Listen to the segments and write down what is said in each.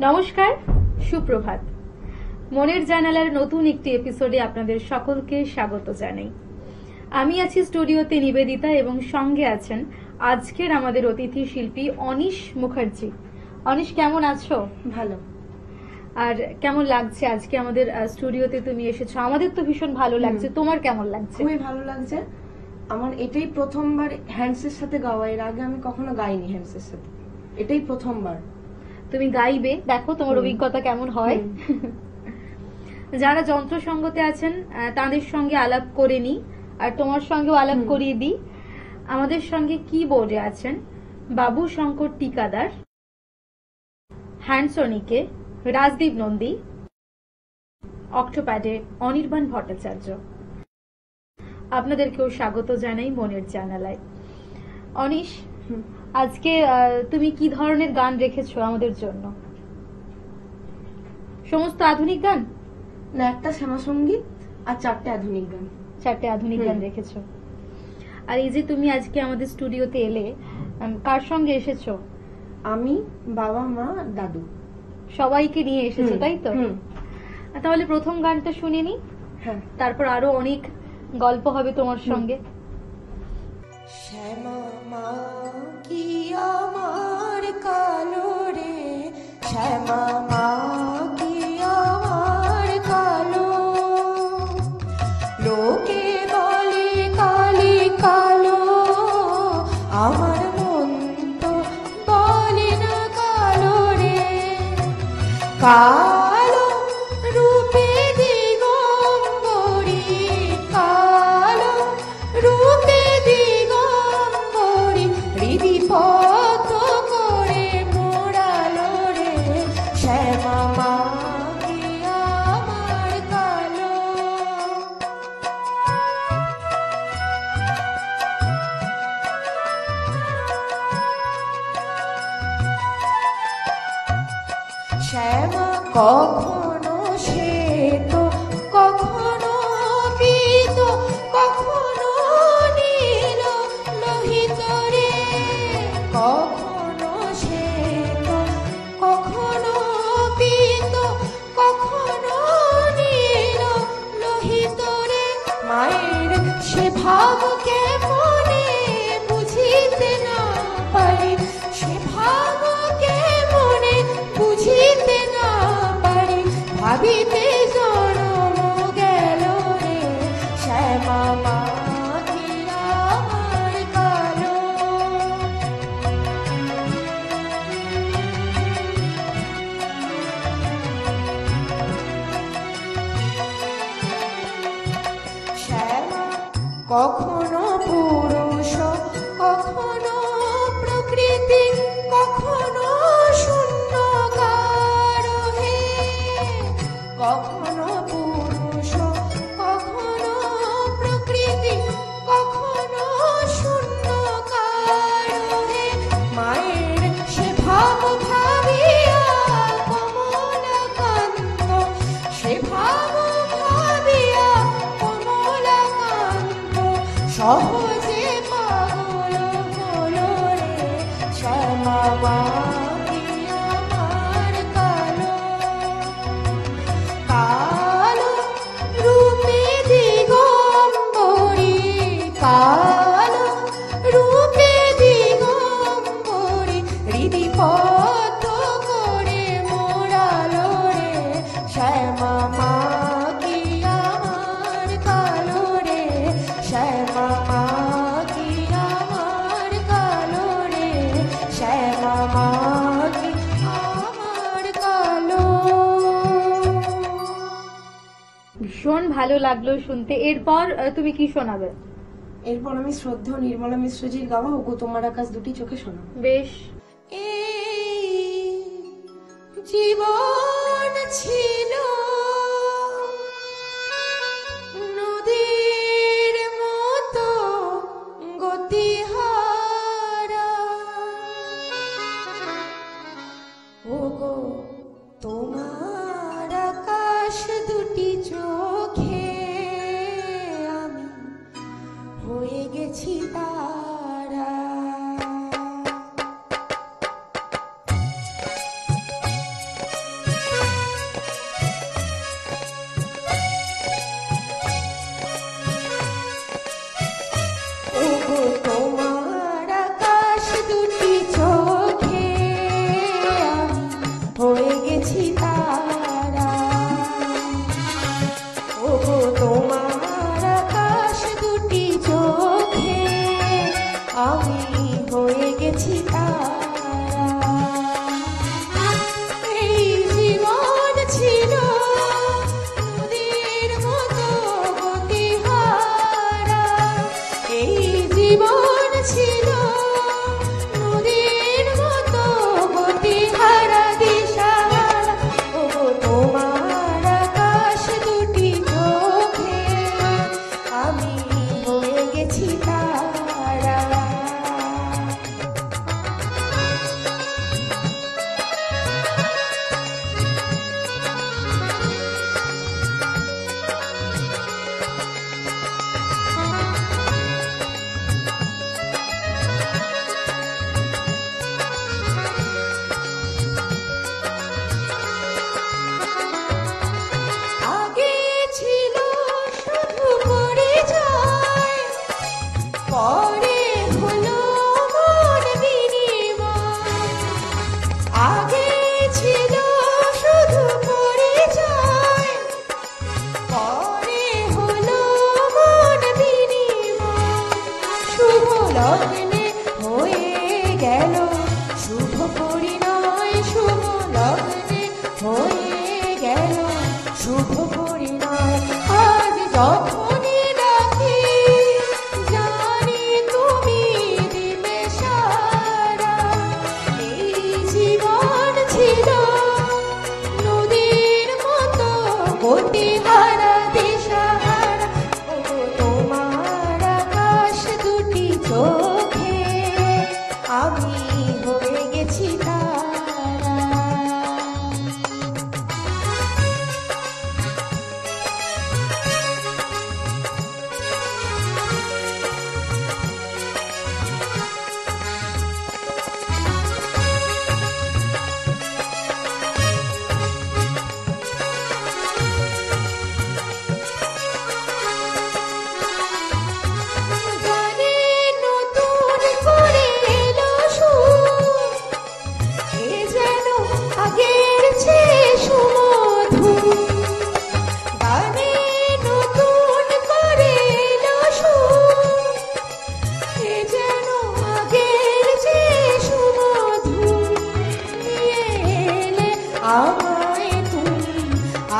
নমস্কার, সুপ্রভাত। মনের জানালার নতুন একটি এপিসোডে আপনাদের সকলকে স্বাগত জানাই। আমি আছি স্টুডিওতে নিবেদিতা এবং সঙ্গে আছেন আজকের আমাদের অতিথি শিল্পী অনিশ মুখার্জি। অনিশ, কেমন আছো? ভালো। আর কেমন লাগছে আজকে আমাদের স্টুডিওতে তুমি এসেছো? আমাদের তো ভীষণ ভালো লাগছে, তোমার কেমন লাগছে? খুবই ভালো লাগছে। আমার এটাই প্রথমবার হ্যান্ডসের সাথে গাওয়া, এর আগে আমি কখনো গাইনি হ্যান্ডসের সাথে, এটাই প্রথমবার। তুমি গাইবে, দেখো তোমার অভিজ্ঞতা কেমন হয়। যারা যন্ত্র সঙ্গতে আছেন তাদের সঙ্গে আলাপ করে নি, আর তোমার সঙ্গেও আলাপ করিয়ে দিই। আমাদের সঙ্গে কিবোর্ডে আছেন বাবু শঙ্কর টিকাদার, হ্যান্ডসনিকে রাজদীপ নন্দী, অক্টোপ্যাডে অনির্বাণ ভট্টাচার্য। আপনাদেরকেও স্বাগত জানাই মনের জানালায়। অনিশ, আজকে তুমি কি ধরনের গান রেখেছো আমাদের জন্য? সমস্ত আধুনিক গান? না, একটা শ্যামা সঙ্গীত আর 4টে আধুনিক গান। 4টে আধুনিক গান রেখেছো। আর এই যে তুমি আজকে আমাদের স্টুডিওতে এলে, কার সঙ্গে এসেছো? আমি, বাবা, মা, দাদু, সবাইকে নিয়ে এসেছো, তাই তো? তাহলে প্রথম গানটা শুনে নি, তারপর আরো অনেক গল্প হবে তোমার সঙ্গে। শ্যামা মা কি আমার কালো রে, শ্যামা মা কি আমার কালো, লোকে বলে কালি কালো, আমার মন তো বলে না কালো রে, কালো রূপে দিগম্বরী, কালো রূপে দিগম্বরী, হৃদি পথ করে মোড়ালো রে, শ্যামা মা কি আমার কালো। শ্যামা কখনো শ্বেত, কখনো পীত, কখনো নীল লোহিত রে, কখনো শ্বেত, কখনো পীত, কখনো নীল লোহিত রে, মায়ের সে ভাবকে মনে বুঝিতে না পারি, সে ভাবকে মনে বুঝিতে না পারি, ভাবিতে জনম গেল রে, শ্যামা মা কি আমার কালো। শ্যামা কখনো পুরুষ, কখনো প্রকৃতি, কখনো শূন্যকার হে, কখনো পুরুষ, কখনো প্রকৃতি, কখনো শূন্যকার হে, মায়ের সে ভাব ভাবিয়া কমলাকান্ত, সে ভাব ভাবিয়া কমলাকান্ত, সহজে পাগল হলো রে, শ্যামা মা কি আমার কালো, কালো রূপে দিগম্বরী, কালো রূপে দিগম্বরী, হৃদি পথ করে মোড়ালো রে, শ্যামা মা কি আমার কালো রে, শ্যামা মা কি আমার কালো রে, শ্যামা মা কি আমার কালো। ভীষণ ভালো লাগলো শুনতে। এরপর তুমি কি শোনাবে? এরপর আমি শ্রদ্ধেয় নির্মলা মিশ্রজির গাওয়া ওগো তোমার আকাশ দুটি চোখে শোনাবো। বেশ। এই জীবন ছিল নদীর মতো গতিহারা, ওগো তোমার আকাশ দুটি চোখে আমি হয়ে গেছি তারা। লগ্নে হয়ে গেল শুভ পরিণয়, শুভ লগ্নে হয়ে গেল শুভ পরিণয়। আজ যখনই ডাকি জানি তুমি দিবে সাড়া। এই জীবন ছিল নদীর মতো গতিহারা দিশাহারা। ও তোমার আকাশ দুটি চোখে আমি হয়ে গেছি তারা। গানে নতুন করে এলো সুর, এ যেন আগের চেয়ে সুমধুর। গানে নতুন করে এলো সুর, এ যেন আগের চেয়ে সুমধুর। নিয়ে এলে আমায় তুমি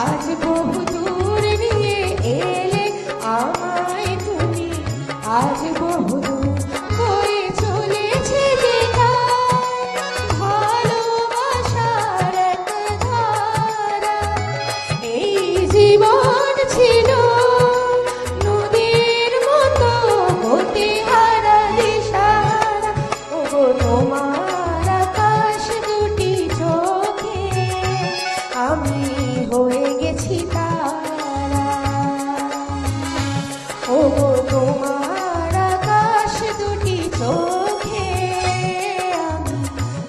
আজ বহুদূর, নিয়ে এলে আমায় তুমি আজ বহুদূর। বয়ে চলেছে যেথায় ভালোবাসার এক ধারা। এই জীবন ছিল নদীর মতো গতিহারা দিশাহারা। ওগো তোমার আকাশ দুটি চোখে আমি হয়ে গেছি তারা। ওগো তোমার আকাশ দুটি চোখে আমি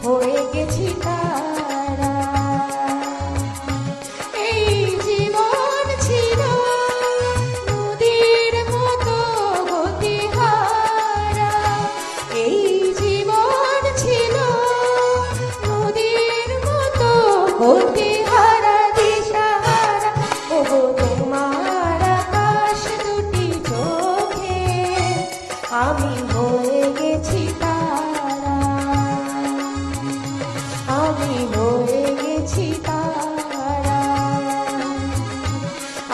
হয়ে গেছি তারা। এই জীবন ছিল নদীর মতো গতিহারা। এই জীবন ছিল নদীর মতো গতিহারা দিশাহারা। ওগো তোমার আকাশ দুটি চোখে আমি হয়ে গেছি তারা। আমি হয়ে গেছি তারা।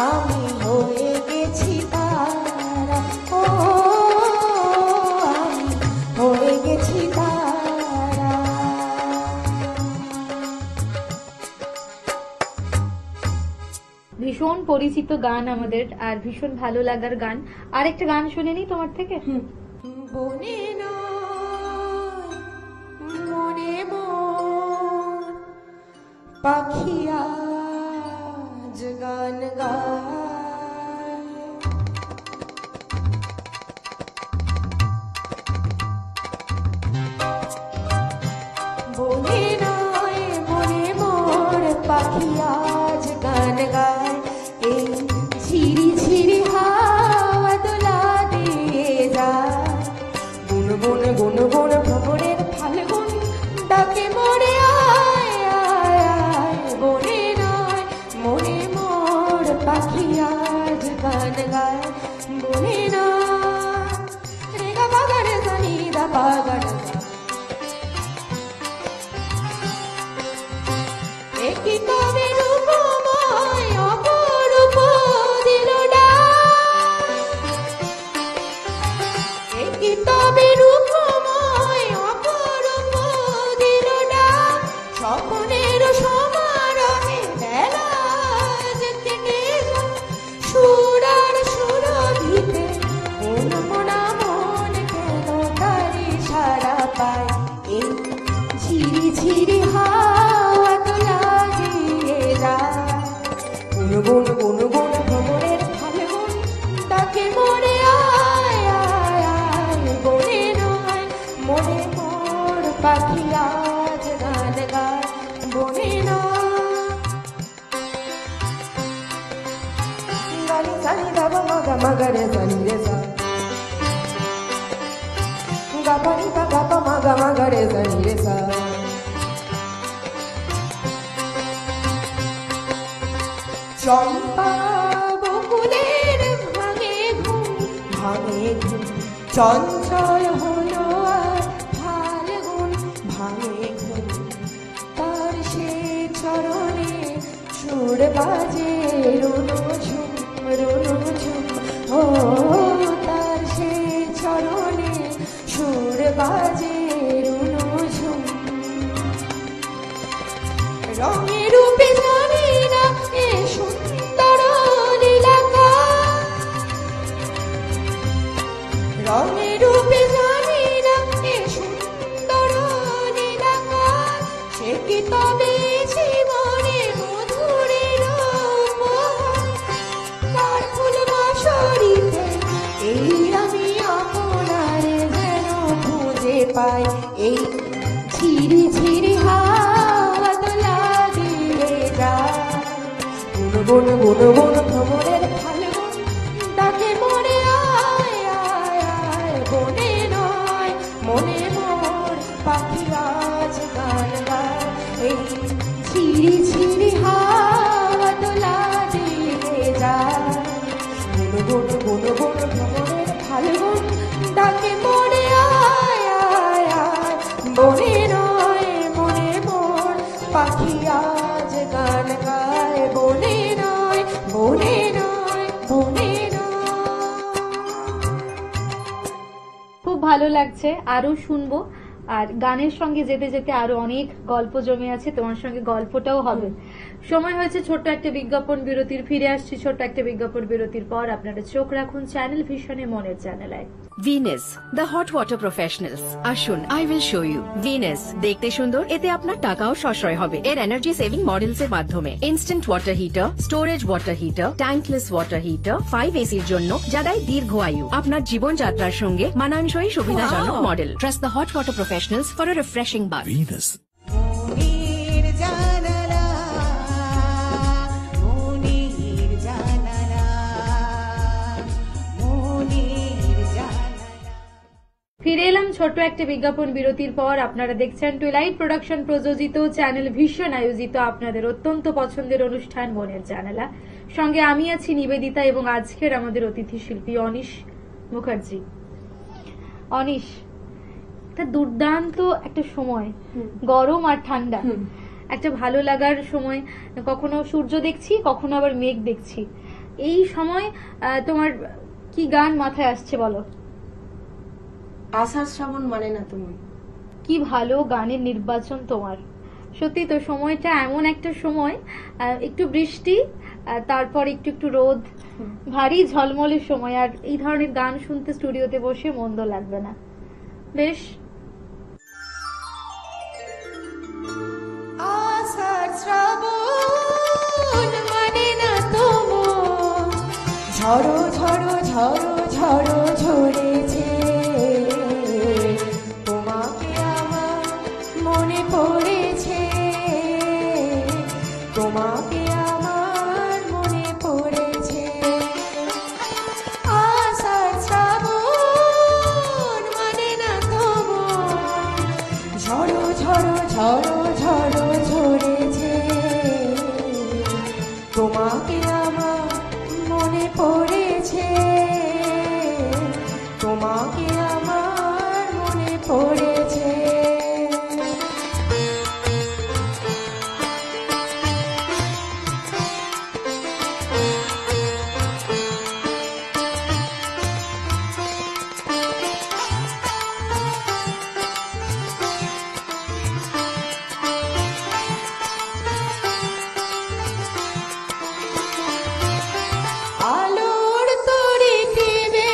আমি হয়ে গেছি তারা। ও আমি হয়ে গেছি তারা। ভীষণ পরিচিত গান আমাদের, আর ভীষণ ভালো লাগার গান। আরেকটা গান শুনে নি তোমার থেকে। বনে নয় মনে মোর পাখি আজ গান গায়। বনে নয় মনে মোর পাখি আজ গান গায়। এই ঝিরি ঝিরি হাওয়া দোলা দিয়ে যায়। গুনগুন গুনগুন ভ্রমণের ফাল্গুন ডাকে মোরে আয় আয় আয়। বনে নয় মনে মোর পাখি আজ গান গায়। বনে নয় রে গা বাগানে জানি দা বাগানে একই কবে রূপময় অপরূপ দিল ডাক। একই তবে রূপময় অপরূপ দিল ডাক। স্বপ্নের সমারোহে বেলা আজ কেটে যায়। সুর আর সুরভিতে মনমনা মন কেন তারি সারা পায়। এই ঝিরি ঝিরি হাওয়া তো লাগিয়ে যায়। গুনগুন গুনগুন ভ্রমণের ফাল্গুন ডাকে মোরে আয় আয় আয়। বনে নয় মনে মোর পাখি আজ গান গায়। বনে নয় গানি সানি দাবা মাগা মাগারে সানি রে সা। গাপা নিপা গাপা মাগা মাগারে সানি রে সা। চম্পা বকুলের ভাঙে ঘুম ভাঙে ঘুম চঞ্চল হলো আর ফাল্গুন ভাঙে ঘুম তার সে চরণে সুর বাজে রুনু ঝুম ও তার সে চরণে সুর বাজে রুনু ঝুম রঙে রূপে জানি না এ সুন্দর লীলাকা রঙে রূপে জানি না এ সুন্দর নীলাকা সে কি তবে জীবনে মধুরের উপহার তার ফুল বাঁশরিতে এই আমি আপনারে যেন খুঁজে পাই এই ঝিরি ঝিরি হাওয়া দোলা দিয়ে যায় গুন গুন গুন ভ্রমণের ফাল্গুন ডাকে মনে আয় আয় আয় বনে নয় মনে মোর পাখি আজ গান গায় এই ঝিরি ঝিরি হাওয়া দোলা দিয়ে যায় গুন গুন গুন ভ্রমণের ফাল্গুন ডাকে মনে আয় আয় আয় বনে নয় মনে মোর পাখি আজ গান গায় বনে নয় বনে নয় বনে নয়। খুব ভালো লাগছে, আরো শুনবো। আর গানের সঙ্গে যেতে যেতে আরো অনেক গল্প জমে আছে, তোমার সঙ্গে গল্পটাও হবে। সময় হয়েছে ছোট্ট একটা বিজ্ঞাপন বিরতির। ফিরে আসছি ছোট্ট একটা বিজ্ঞাপন বিরতির পর। আপনারা চোখ রাখুন চ্যানেল ভিশনে, মনের চ্যানেলে। Venus the hot water professionals. আসুন, I will show you. Venus দেখতে সুন্দর, এতে আপনার টাকাও সাশ্রয় হবে এর এনার্জি সেভিং মডেলস এর মাধ্যমে। Instant water heater, storage water heater, tankless water heater, 5 এসির জন্য যা দেয় দীর্ঘ আয়ু। আপনার জীবনযাত্রার সঙ্গে মানানসই সুবিধাজনক model. Trust the hot water professionals for a refreshing bath. Venus. Monir জানালা মনির জানালা মনির জানালা। ফিরে এলাম ছোট্ট একটা বিজ্ঞাপন বিরতির পর। আপনারা দেখছেন টুইলাইট প্রোডাকশন প্রযোজিত, চ্যানেল ভিশন আয়োজিত আপনাদের অত্যন্ত পছন্দের অনুষ্ঠান মনের জানালা। সঙ্গে আমি আছি নিবেদিতা এবং আজকের আমাদের অতিথি শিল্পী অনিশ মুখার্জি। অনিশ, একটা দুর্দান্ত একটা সময়, গরম আর ঠান্ডা, একটা ভালো লাগার সময়। কখনো সূর্য দেখছি, কখনো আবার মেঘ দেখছি। এই সময় তোমার কি গান মাথায় আসছে বলো? আষাঢ় শ্রাবণ মানে না তুমি। কি ভালো গানের নির্বাচন তোমার। সত্যি তো, সময়টা এমন একটা সময়, একটু বৃষ্টি, তারপর একটু একটু রোদ, ভারী ঝলমলের সময়। আর এই ধরনের গান শুনতে স্টুডিওতে বসে মন্দ লাগবে না। বেশ, আষাঢ় শ্রাবণ মানে না তোমার ঝড়ো ঝড়ো ঝড়ো ঝড়ো ঝরেছে তোমাকে আমার মনে পড়েছে তোমাকে আমার মনে পড়েছে আষাঢ় শ্রাবণ মানে না তোমার ঝড়ো ঝড়ো ঝড়ো ঝড়ো ঝরেছে তোমাকে আমার মনে পড়েছে তোমাকে আমার মনে পড়েছে আলোর তরি টিবে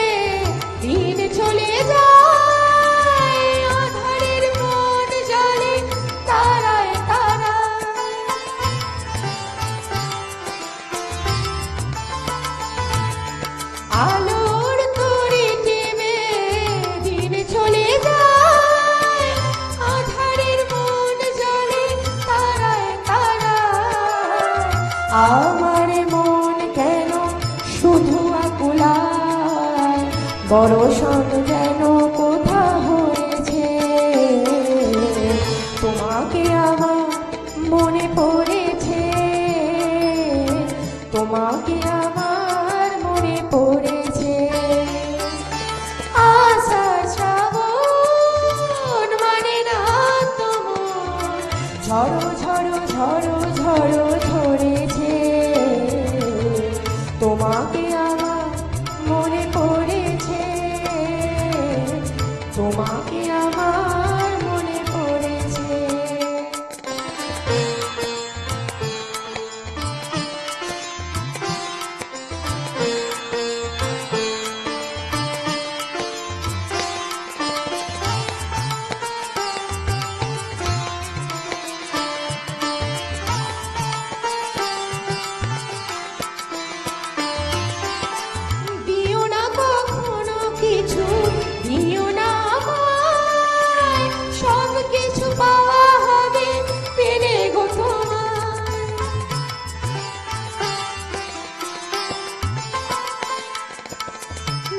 দিন চলে যায় আধারের মন জলে তারায় তারায় আলোর তরি টিবে দিন চলে যায় আধারের মন জলে তারায় তারায় আমার মন কেন শুধু আকুলায় বরষণ যেন কোথা হয়েছে তোমাকে আমার মনে পড়েছে তোমাকে আমার মনে পড়েছে আশা তোমাকে আমার মনে পড়েছে। দিও না কখনো কিছু, দিও না আমায়, সব কিছু পাওয়া হবে পেলে গো তোমায়।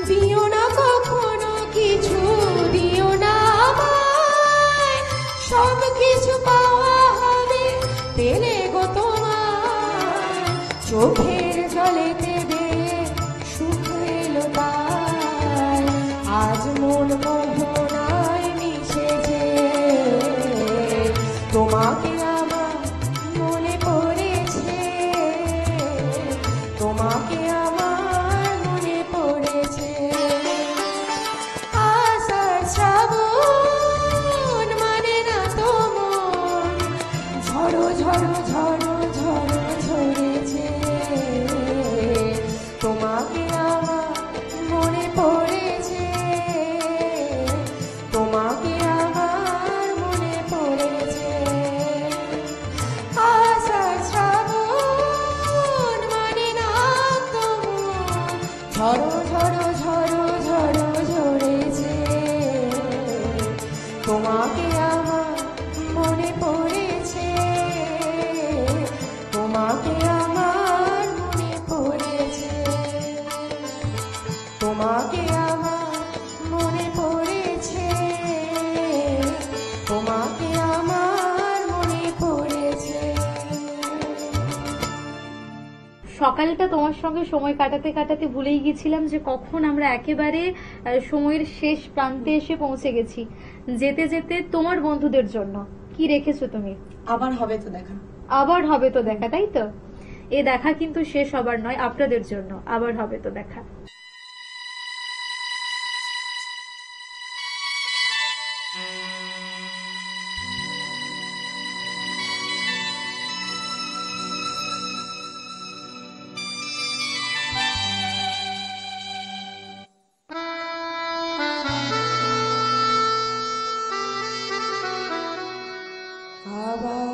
দিও না কখনো কিছু, দিও না আমায়, সব কিছু পাওয়া হবে পেলে গো তোমায়। চোখের জলেতে সুখ এলো তাই, আজ মন মোহনায় মিশেছে। তোমাকে আমার মনে পড়েছে, তোমাকে আমার মনে পড়েছে। আষাঢ় শ্রাবণ মানে না তো মন, ঝড়ো ঝড়ো ঝড়ো ঝড়ো ঝরেছে। তোমাকে আমার মনে পড়েছে, তোমাকে আমার মনে পড়েছে। আষাঢ় শ্রাবণ মানে না তো মন, ঝড়ো ঝড়ো ঝড়ো ঝড়ো ঝরেছে। তোমাকে আমার মনে পড়েছে, তোমাকে আমার মনে পড়েছে। তোমাকে আমার মনে পড়েছে, তোমাকে আমার মনে পড়েছে। সকালটা তোমার সঙ্গে সময় কাটাতে কাটাতে ভুলেই গেছিলাম যে কখন আমরা একেবারে সময়ের শেষ প্রান্তে এসে পৌঁছে গেছি। যেতে যেতে তোমার বন্ধুদের জন্য কি রেখেছো তুমি? আবার হবে তো দেখা। আবার হবে তো দেখা, তাই তো? এ দেখা কিন্তু শেষ হবার নয়, আপনাদের জন্য আবার হবে তো দেখা। আবার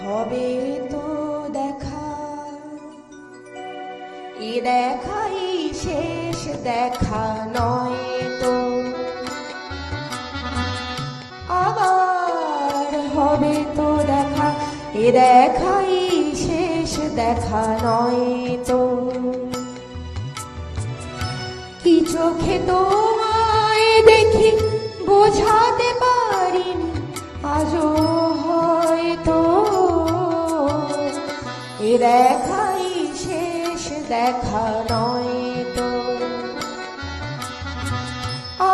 হবে তো দেখা, এ দেখাই শেষ দেখা নয় তো। আবার হবে তো দেখা, এ দেখাই শেষ দেখা নয় তো। কি চোখে তোমায় দেখি বোঝাতে পারিনি আজও হয়তো, এ দেখাই শেষ দেখা নয় তো।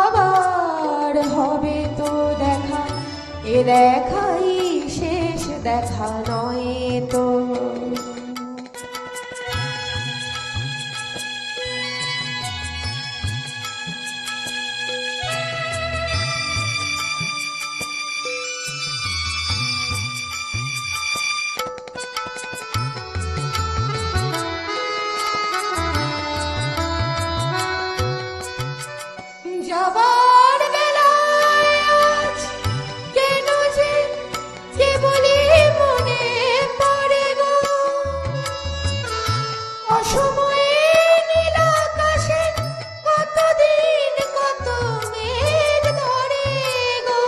আবার হবে তো দেখা, এ দেখাই শেষ দেখা নয় তো। যাবার বেলায় আজ কেন যে কেবলই মনে পড়ে গো, অসময়ে নীল আকাশে কতদিন কত মেঘ ধরে গো।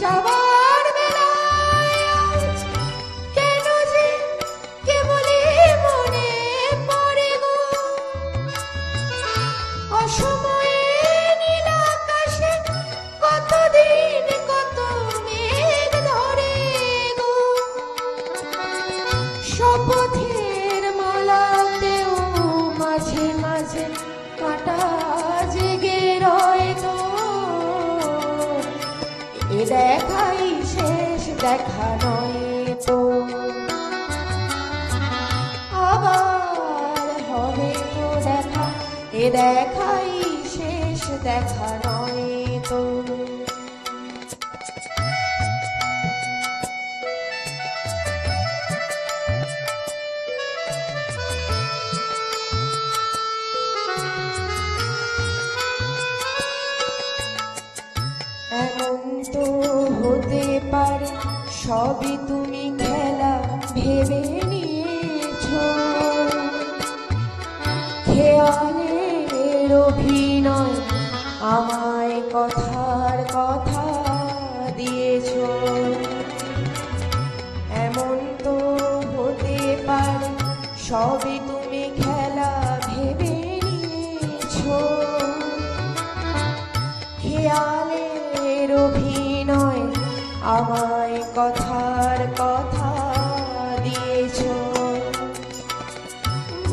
যাবার বেলায় আজ কেন যে কেবলই মনে পড়ে গো, অসময়ে নীল আকাশে কতদিন কত মেঘ ধরে গো। শপথের মালাতেও মাঝে মাঝে কাঁটা জেগে রয় তো, এ দেখাই শেষ দেখা নয় তো। আবার হবে তো দেখা, এ এ দেখাই শেষ দেখা নয় তো। এমন তো হতে পারে সবই তুমি খেলা ভেবে নিয়েছো, খেয়ালের অভিনয় আমায় কথার কথা দিয়েছো। এমন তো হতে পারে সবই তুমি খেলা ভেবে নিয়েছো, খেয়ালের অভিনয় আমায় কথার কথা দিয়েছো।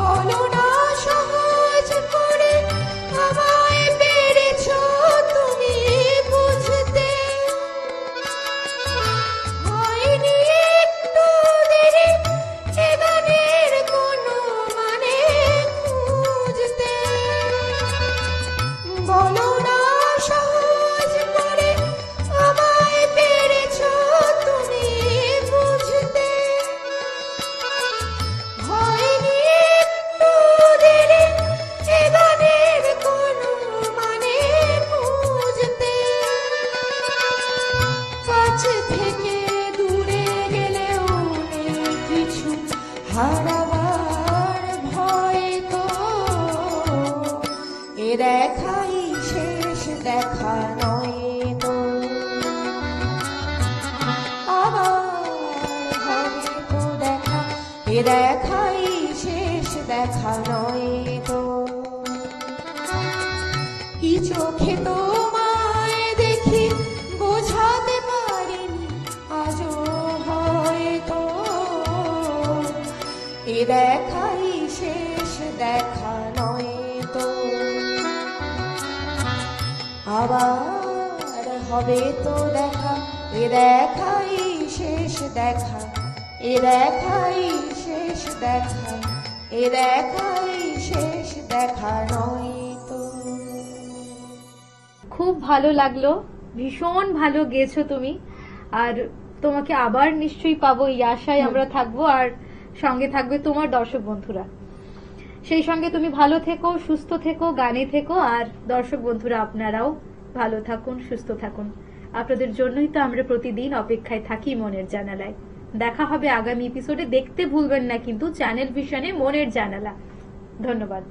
বলো না সহজ করে আমায় পেরেছো তুমি বুঝতে, হয়নি একটু দেরি এ গানের কোনো মানে খুঁজতে। বলো না সহজ করে আমায় পেরেছো তুমি বুঝতে, হয়নি একটু দেরি এ গানের কোনো মানে বুঝতে। কাছে থেকে দূরে গেলেও নেই কিছু হারাবার ভয় তো, এ দেখাই শেষ দেখা নয় তো। আবার হবে তো দেখা, এ দেখাই শেষ দেখা নয় তো। কি চোখে তোমায় দেখি বোঝাতে পারিনি আজও হয়তো, এ দেখাই শেষ দেখা নয় তো। আবার হবে তো দেখা, এ দেখাই শেষ দেখা, এ দেখাই শেষ দেখা, এ দেখাই শেষ দেখা নয় তো। খুব ভালো লাগলো, ভীষণ ভালো গেছো তুমি। আর তোমাকে আবার নিশ্চয়ই পাবো এই আশায় আমরা থাকবো, আর সঙ্গে থাকবে তোমার দর্শক বন্ধুরা। সেই সঙ্গে তুমি ভালো থেকো, সুস্থ থেকো, গানে থেকো, আর দর্শক বন্ধুরা আপনারাও ভালো থাকুন, সুস্থ থাকুন। আপনাদের জন্যই তো আমরা প্রতিদিন অপেক্ষায় থাকি মনের জানালায়। দেখা হবে আগামী এপিসোডে। দেখতে ভুলবেন না কিন্তু চ্যানেল ভিশনে মনের জানালা। ধন্যবাদ।